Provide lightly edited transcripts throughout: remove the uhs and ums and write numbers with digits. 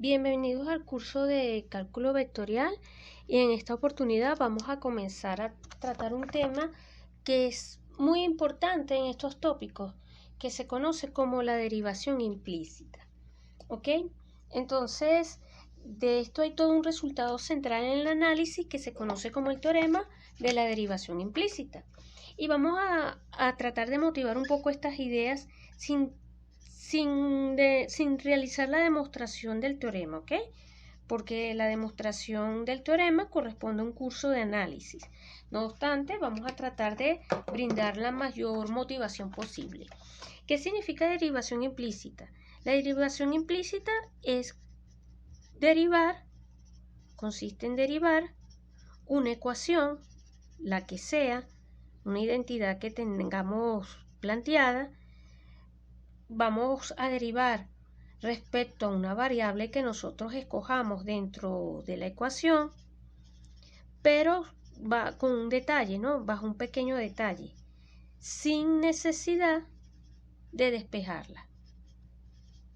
Bienvenidos al curso de cálculo vectorial y en esta oportunidad vamos a comenzar a tratar un tema que es muy importante en estos tópicos, que se conoce como la derivación implícita. ¿Ok? Entonces, de esto hay todo un resultado central en el análisis que se conoce como el teorema de la derivación implícita. Y vamos a tratar de motivar un poco estas ideas sin realizar la demostración del teorema, ¿ok? Porque la demostración del teorema corresponde a un curso de análisis. No obstante, vamos a tratar de brindar la mayor motivación posible. ¿Qué significa derivación implícita? La derivación implícita es consiste en derivar una ecuación, la que sea, una identidad que tengamos planteada. Vamos a derivar respecto a una variable que nosotros escojamos dentro de la ecuación, pero va con un detalle, ¿no? Bajo un pequeño detalle, sin necesidad de despejarla.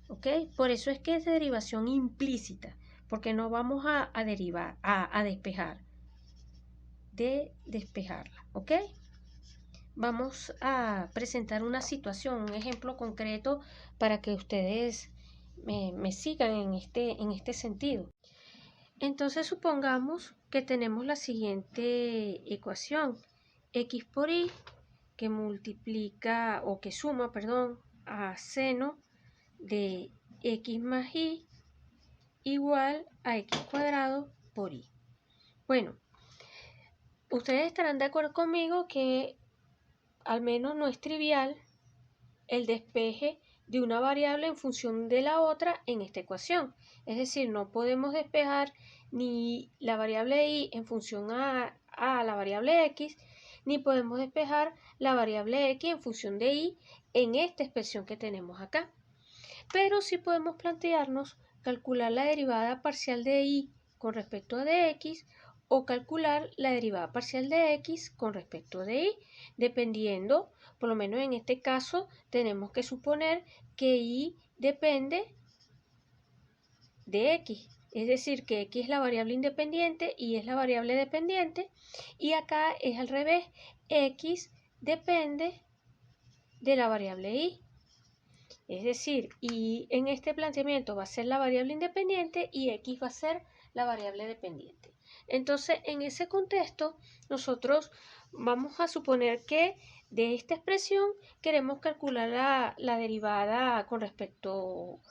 ¿Ok? Por eso es que es derivación implícita, porque no vamos a despejar, despejarla. ¿Ok? Vamos a presentar una situación, un ejemplo concreto para que ustedes me sigan en este sentido. Entonces supongamos que tenemos la siguiente ecuación, x por y, que multiplica o que suma, perdón, a seno de x más y igual a x cuadrado por y. Bueno, ustedes estarán de acuerdo conmigo que al menos no es trivial el despeje de una variable en función de la otra en esta ecuación. Es decir, no podemos despejar ni la variable y en función a la variable x, ni podemos despejar la variable x en función de y en esta expresión que tenemos acá. Pero sí podemos plantearnos calcular la derivada parcial de y con respecto a dx o calcular la derivada parcial de x con respecto de y, dependiendo, por lo menos en este caso, tenemos que suponer que y depende de x, es decir, que x es la variable independiente y es la variable dependiente, y acá es al revés, x depende de la variable y. Es decir, y en este planteamiento va a ser la variable independiente y x va a ser la variable dependiente. Entonces, en ese contexto, nosotros vamos a suponer que de esta expresión queremos calcular la derivada con respecto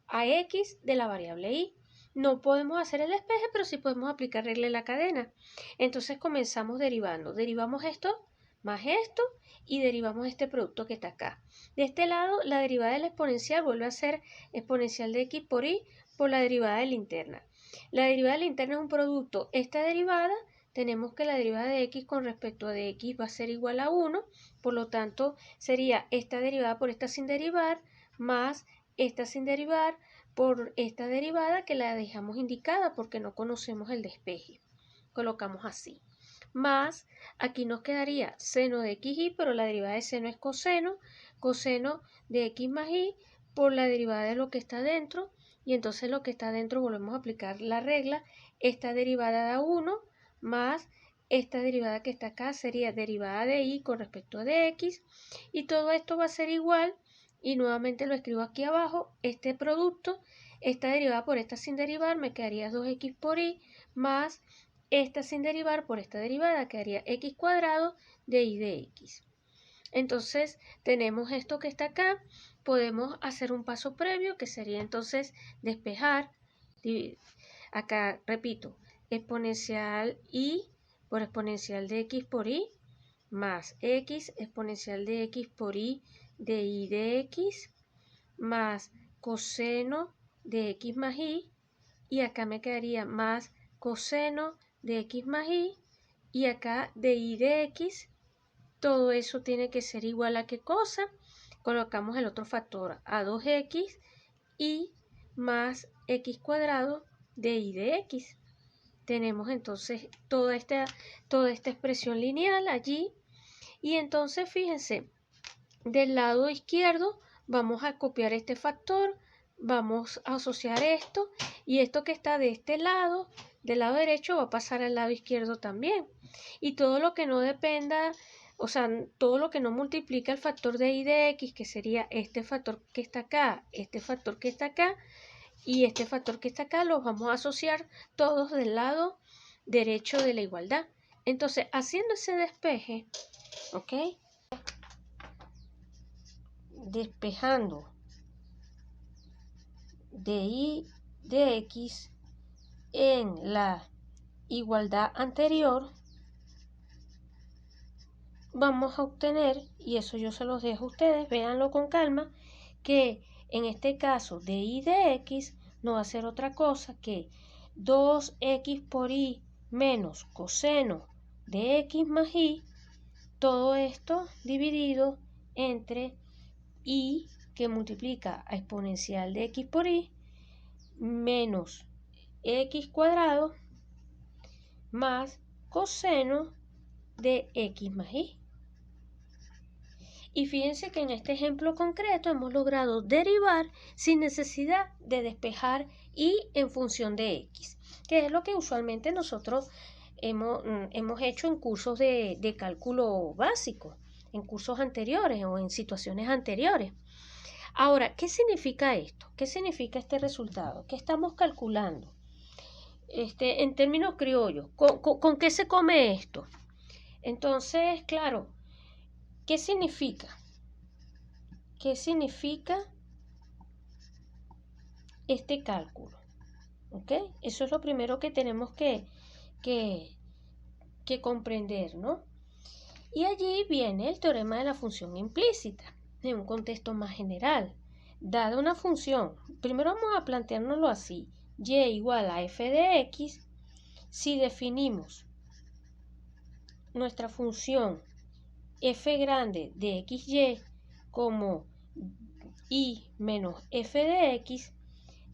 a x de la variable y. No podemos hacer el despeje, pero sí podemos aplicar regla de la cadena. Entonces comenzamos derivando. Derivamos esto más esto y derivamos este producto que está acá. De este lado, la derivada de la exponencial vuelve a ser exponencial de x por y por la derivada de la interna. La derivada de la interna es un producto. Esta derivada, tenemos que la derivada de x con respecto a de x va a ser igual a 1, por lo tanto sería esta derivada por esta sin derivar, más esta sin derivar por esta derivada que la dejamos indicada porque no conocemos el despeje. Colocamos así. Más, aquí nos quedaría seno de xy, pero la derivada de seno es coseno, coseno de x más y por la derivada de lo que está dentro, y entonces lo que está dentro volvemos a aplicar la regla, esta derivada da 1, más esta derivada que está acá sería derivada de y con respecto a de x, y todo esto va a ser igual, y nuevamente lo escribo aquí abajo, este producto, esta derivada por esta sin derivar, me quedaría 2x por y, más esta sin derivar por esta derivada quedaría x cuadrado de y de x. Entonces tenemos esto que está acá, podemos hacer un paso previo que sería entonces despejar, acá repito, exponencial y por exponencial de x por y más x exponencial de x por y de x más coseno de x más y acá me quedaría más coseno de x más y acá de y de x, todo eso tiene que ser igual a qué cosa, colocamos el otro factor a 2x y más x cuadrado de y de x. Tenemos entonces toda esta expresión lineal allí y entonces fíjense, del lado izquierdo vamos a copiar este factor, vamos a asociar esto y esto que está de este lado, del lado derecho, va a pasar al lado izquierdo también. Y todo lo que no dependa, o sea, todo lo que no multiplica el factor de y de x, que sería este factor que está acá, este factor que está acá y este factor que está acá, los vamos a asociar todos del lado derecho de la igualdad. Entonces, haciendo ese despeje, ¿ok? Despejando de y de x en la igualdad anterior, vamos a obtener, y eso yo se los dejo a ustedes, véanlo con calma, que en este caso de y de x no va a ser otra cosa que 2x por y menos coseno de x más y, todo esto dividido entre y que multiplica a exponencial de x por y menos x cuadrado más coseno de x más y. Y fíjense que en este ejemplo concreto hemos logrado derivar sin necesidad de despejar y en función de x, que es lo que usualmente nosotros hemos hecho en cursos de cálculo básico, en cursos anteriores o en situaciones anteriores. Ahora, ¿qué significa esto? ¿Qué significa este resultado? ¿Qué estamos calculando? En términos criollos, ¿con qué se come esto? Entonces, claro, ¿qué significa? ¿Qué significa este cálculo? ¿Ok? Eso es lo primero que tenemos que comprender, ¿no? Y allí viene el teorema de la función implícita, en un contexto más general. Dada una función, primero vamos a planteárnoslo así, y igual a f de x, si definimos nuestra función f grande de xy como y menos f de x,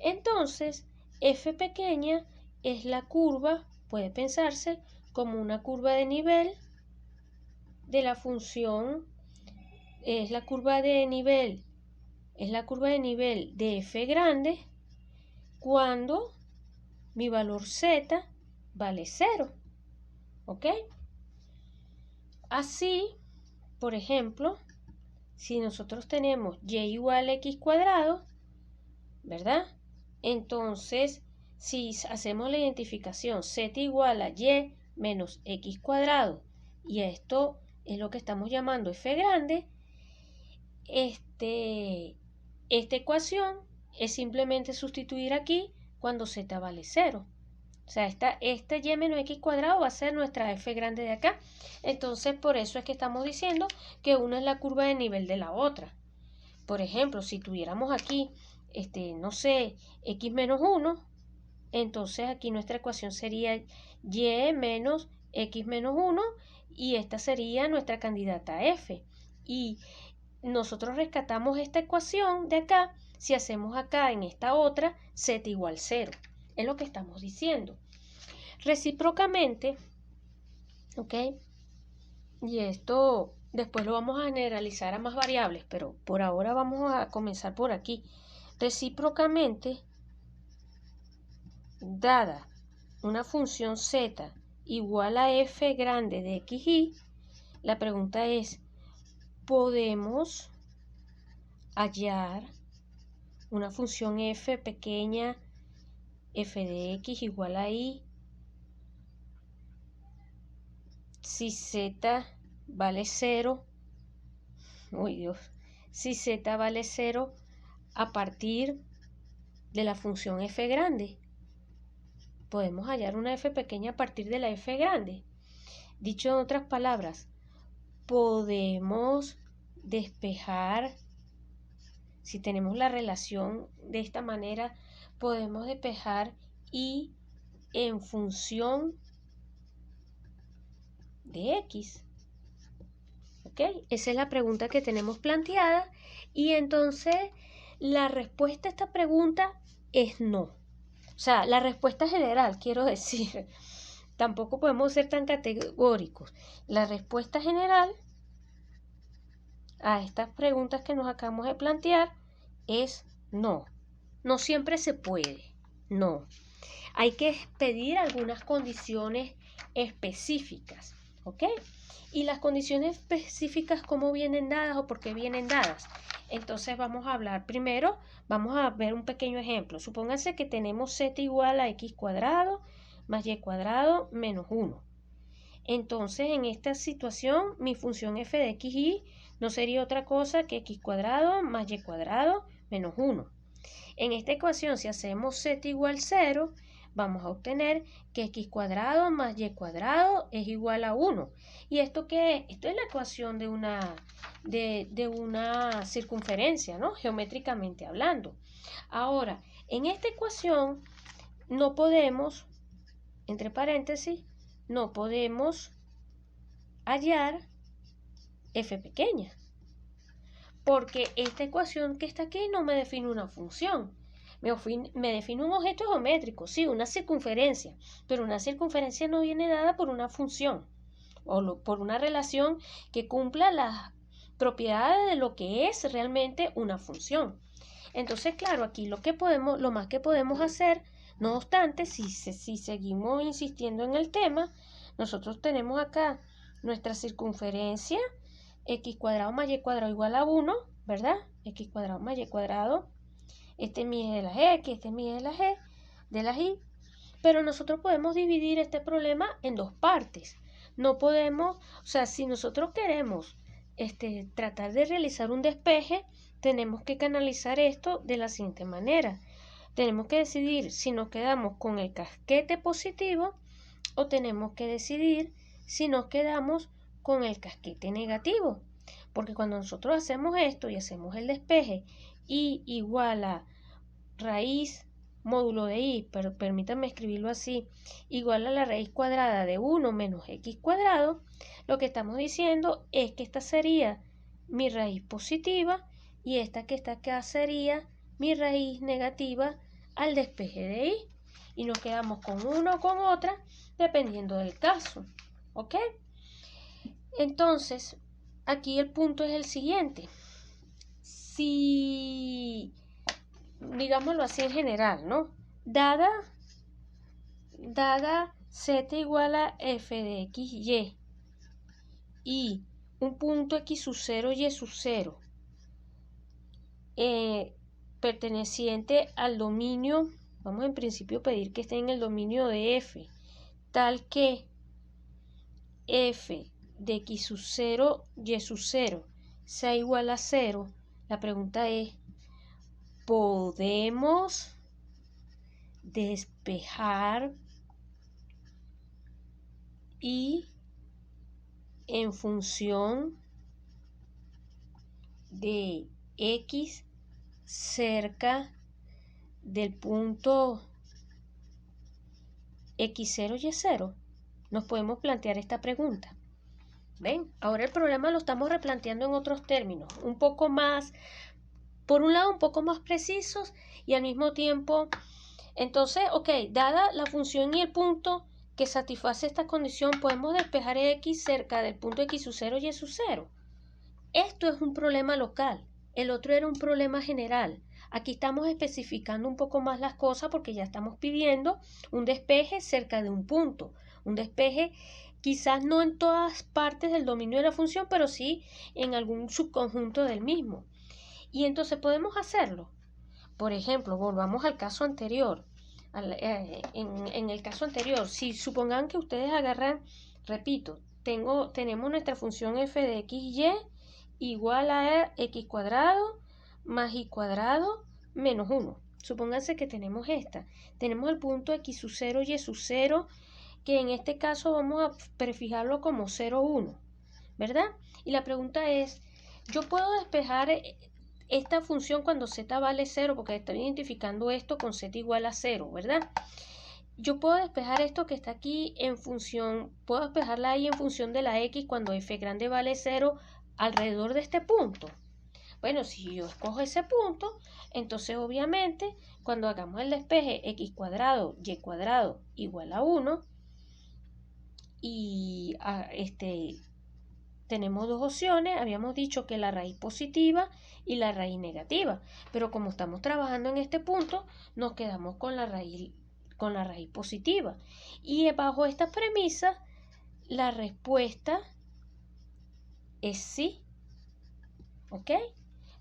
entonces f pequeña es la curva, puede pensarse como una curva de nivel de la función, es la curva de nivel de f grande cuando mi valor z vale 0, ¿ok? Así, por ejemplo, si nosotros tenemos y igual a x cuadrado, ¿verdad? Entonces, si hacemos la identificación z igual a y menos x cuadrado, y esto es lo que estamos llamando f grande, esta ecuación es simplemente sustituir aquí cuando z vale 0. O sea, esta y menos x cuadrado va a ser nuestra f grande de acá. Entonces, por eso es que estamos diciendo que una es la curva de nivel de la otra. Por ejemplo, si tuviéramos aquí, no sé, x menos 1, entonces aquí nuestra ecuación sería y menos x menos 1 y esta sería nuestra candidata f. Y nosotros rescatamos esta ecuación de acá si hacemos acá en esta otra z igual 0. Es lo que estamos diciendo. Recíprocamente, ¿ok? Y esto después lo vamos a generalizar a más variables, pero por ahora vamos a comenzar por aquí. Recíprocamente, dada una función z igual a f grande de xy, la pregunta es, ¿podemos hallar una función f pequeña f de x igual a y si z vale 0? Uy, Dios. Si z vale 0 a partir de la función f grande. Podemos hallar una f pequeña a partir de la f grande. Dicho en otras palabras, podemos despejar, si tenemos la relación de esta manera, podemos despejar y en función de x. ¿Ok? Esa es la pregunta que tenemos planteada y entonces la respuesta a esta pregunta es no. O sea, la respuesta general, quiero decir, tampoco podemos ser tan categóricos. La respuesta general a estas preguntas que nos acabamos de plantear es no. No siempre se puede, no. Hay que pedir algunas condiciones específicas, ¿ok? Y las condiciones específicas, ¿cómo vienen dadas o por qué vienen dadas? Entonces vamos a hablar primero, vamos a ver un pequeño ejemplo. Supónganse que tenemos z igual a x cuadrado más y cuadrado menos 1. Entonces, en esta situación, mi función f de x y no sería otra cosa que x cuadrado más y cuadrado menos 1. En esta ecuación, si hacemos z igual 0, vamos a obtener que x cuadrado más y cuadrado es igual a 1. ¿Y esto qué es? Esto es la ecuación de una circunferencia, ¿no? Geométricamente hablando. Ahora, en esta ecuación no podemos, entre paréntesis, no podemos hallar f pequeña, porque esta ecuación que está aquí no me define una función. Me define un objeto geométrico, sí, una circunferencia, pero una circunferencia no viene dada por una función o por una relación que cumpla las propiedades de lo que es realmente una función. Entonces, claro, aquí lo más que podemos hacer, no obstante, si seguimos insistiendo en el tema, nosotros tenemos acá nuestra circunferencia, x cuadrado más y cuadrado igual a 1, ¿verdad? X cuadrado más y cuadrado. Este es mi eje de las x, este es mi eje de las de las y. Pero nosotros podemos dividir este problema en dos partes. No podemos, o sea, si nosotros queremos tratar de realizar un despeje, tenemos que canalizar esto de la siguiente manera. Tenemos que decidir si nos quedamos con el casquete positivo o tenemos que decidir si nos quedamos con el casquete negativo. Porque cuando nosotros hacemos esto y hacemos el despeje y igual a raíz módulo de y, pero permítanme escribirlo así, igual a la raíz cuadrada de 1 menos x cuadrado, lo que estamos diciendo es que esta sería mi raíz positiva y esta que está acá sería mi raíz negativa al despeje de y. Y nos quedamos con una o con otra dependiendo del caso, ¿ok? Entonces, aquí el punto es el siguiente. Si, digámoslo así en general, ¿no? Dada z igual a f de x, y un punto x sub 0, y sub 0, perteneciente al dominio, vamos en principio a pedir que esté en el dominio de f, tal que f de x sub 0, y sub 0 sea igual a 0, la pregunta es, ¿podemos despejar y en función de x cerca del punto x0 y 0? Nos podemos plantear esta pregunta. ¿Ven? Ahora el problema lo estamos replanteando en otros términos, un poco más, por un lado un poco más precisos y al mismo tiempo, entonces, ok, dada la función y el punto que satisface esta condición, podemos despejar x cerca del punto x sub 0 y sub 0. Esto es un problema local, el otro era un problema general. Aquí estamos especificando un poco más las cosas porque ya estamos pidiendo un despeje cerca de un punto, un despeje quizás no en todas partes del dominio de la función, pero sí en algún subconjunto del mismo. Y entonces podemos hacerlo. Por ejemplo, volvamos al caso anterior. En el caso anterior, si supongan que ustedes agarran, repito, tenemos nuestra función f de x y igual a x cuadrado más y cuadrado menos 1. Supónganse que tenemos esta. Tenemos el punto x sub 0 y sub 0, que en este caso vamos a prefijarlo como 0, 1, ¿verdad? Y la pregunta es, ¿yo puedo despejar esta función cuando z vale 0? Porque estoy identificando esto con z igual a 0, ¿verdad? Yo puedo despejar esto que está aquí en función, puedo despejarla ahí en función de la x cuando f grande vale 0 alrededor de este punto. Bueno, si yo escojo ese punto, entonces obviamente cuando hagamos el despeje x cuadrado y cuadrado igual a 1 y tenemos dos opciones, habíamos dicho que la raíz positiva y la raíz negativa, pero como estamos trabajando en este punto, nos quedamos con la raíz positiva. Y bajo esta premisa, la respuesta es sí, ¿ok?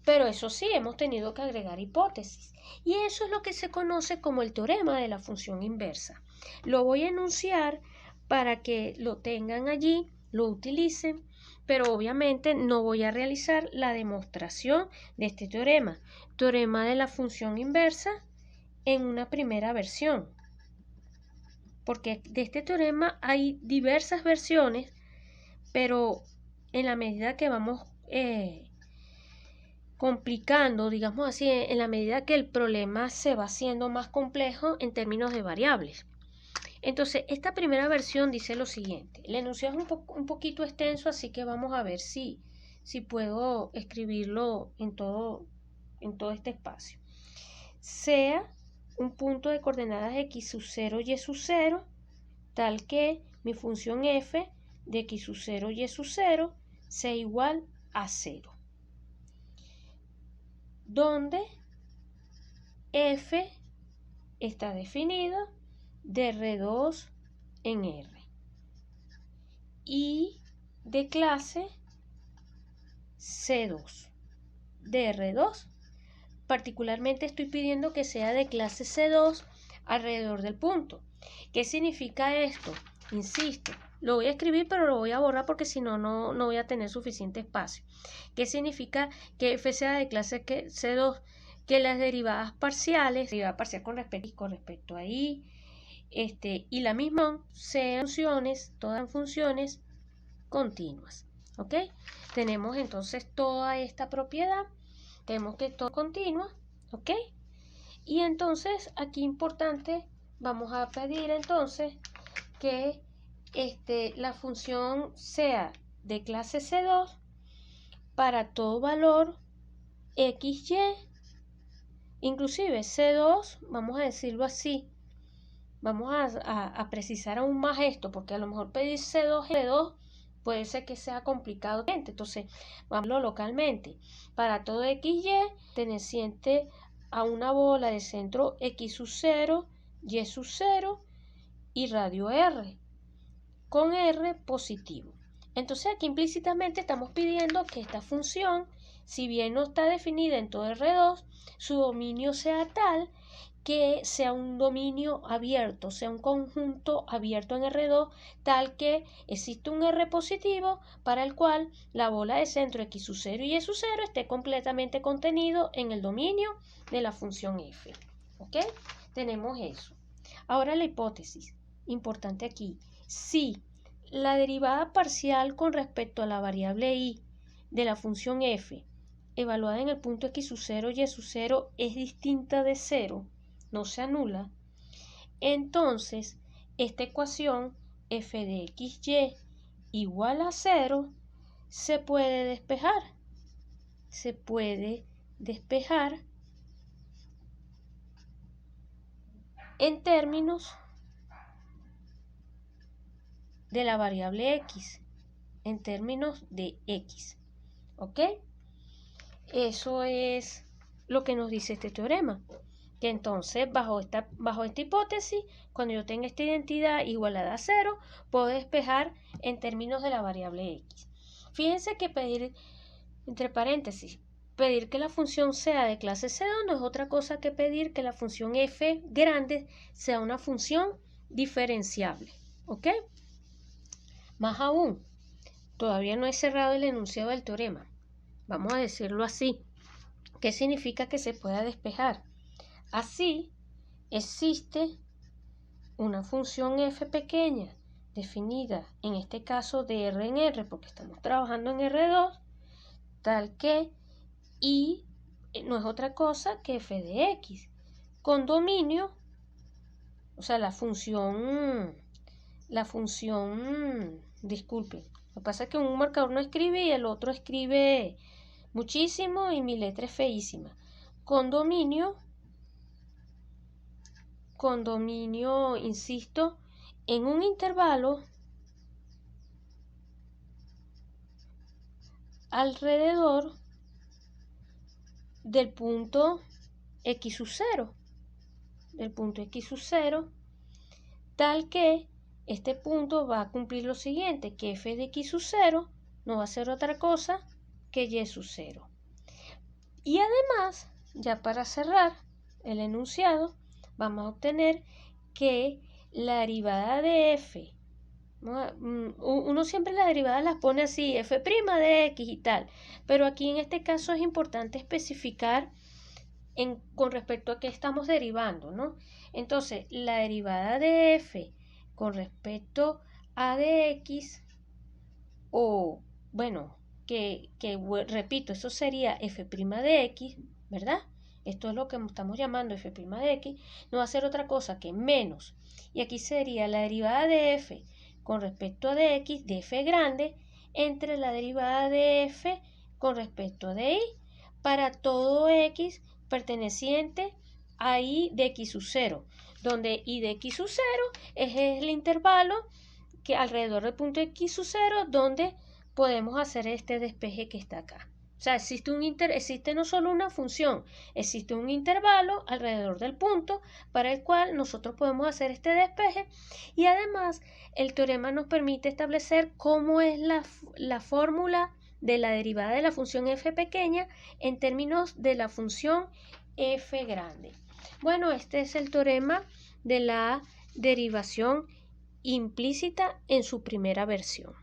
Pero eso sí, hemos tenido que agregar hipótesis. Y eso es lo que se conoce como el teorema de la función inversa. Lo voy a enunciar para que lo tengan allí, lo utilicen, pero obviamente no voy a realizar la demostración de este teorema. Teorema de la función inversa en una primera versión. Porque de este teorema hay diversas versiones, pero en la medida que vamos complicando, digamos así, en la medida que el problema se va haciendo más complejo en términos de variables. Entonces, esta primera versión dice lo siguiente. El enunciado es un poquito extenso, así que vamos a ver si puedo escribirlo en todo este espacio. Sea un punto de coordenadas x sub 0 y sub 0, tal que mi función f de x sub 0 y sub 0 sea igual a 0. Donde f está definido de R2 en R y de clase C2 de R2. Particularmente estoy pidiendo que sea de clase C2 alrededor del punto. ¿Qué significa esto? Insisto, lo voy a escribir pero lo voy a borrar porque si no, no voy a tener suficiente espacio. ¿Qué significa que f sea de clase C2? Que las derivadas parciales, derivada parcial con respecto a y la misma sean funciones, todas funciones continuas. ¿Ok? Tenemos entonces toda esta propiedad. Tenemos que todo continua. ¿Ok? Y entonces aquí importante, vamos a pedir entonces que la función sea de clase C2 para todo valor XY. Inclusive C2, vamos a decirlo así, vamos a precisar aún más esto, porque a lo mejor pedir C2 puede ser que sea complicado. Entonces, vamos a verlo localmente. Para todo XY, perteneciente a una bola de centro X sub 0, Y sub 0 y radio R, con R positivo. Entonces, aquí implícitamente estamos pidiendo que esta función, si bien no está definida en todo R2, su dominio sea tal que sea un dominio abierto, sea un conjunto abierto en R2, tal que existe un R positivo para el cual la bola de centro X sub 0 y Y sub 0 esté completamente contenido en el dominio de la función f. ¿Ok? Tenemos eso. Ahora la hipótesis, importante aquí. Si la derivada parcial con respecto a la variable y de la función f evaluada en el punto x sub 0 y sub 0 es distinta de 0, no se anula, entonces esta ecuación f de xy igual a 0 se puede despejar. Se puede despejar en términos de la variable x, en términos de x. ¿Ok? Eso es lo que nos dice este teorema. Que entonces, bajo esta hipótesis, cuando yo tenga esta identidad igualada a 0, puedo despejar en términos de la variable x. Fíjense que pedir, entre paréntesis, pedir que la función sea de clase C2 no es otra cosa que pedir que la función f grande sea una función diferenciable. ¿Ok? Más aún, todavía no he cerrado el enunciado del teorema. Vamos a decirlo así. ¿Qué significa que se pueda despejar? Así, existe una función f pequeña definida, en este caso de R en R, porque estamos trabajando en R2, tal que y no es otra cosa que f de x, con dominio, o sea, disculpen, lo que pasa es que un marcador no escribe y el otro escribe muchísimo y mi letra es feísima, con dominio, insisto, en un intervalo alrededor del punto x sub 0, tal que este punto va a cumplir lo siguiente, que f de x sub 0 no va a ser otra cosa que y sub 0. Y además, ya para cerrar el enunciado, vamos a obtener que la derivada de f, uno siempre las derivadas las pone así, f' de x y tal, pero aquí en este caso es importante especificar con respecto a qué estamos derivando, ¿no? Entonces, la derivada de f con respecto a de x, o bueno, repito, eso sería f' de x, ¿verdad? Esto es lo que estamos llamando f' de x, no va a ser otra cosa que menos. Y aquí sería la derivada de f con respecto a de x de f grande entre la derivada de f con respecto a de y para todo x perteneciente a y de x sub 0, donde y de x sub 0 es el intervalo que alrededor del punto x sub 0 donde podemos hacer este despeje que está acá. O sea, existe no solo una función, existe un intervalo alrededor del punto para el cual nosotros podemos hacer este despeje, y además el teorema nos permite establecer cómo es la fórmula de la derivada de la función f pequeña en términos de la función f grande. Bueno, este es el teorema de la derivación implícita en su primera versión.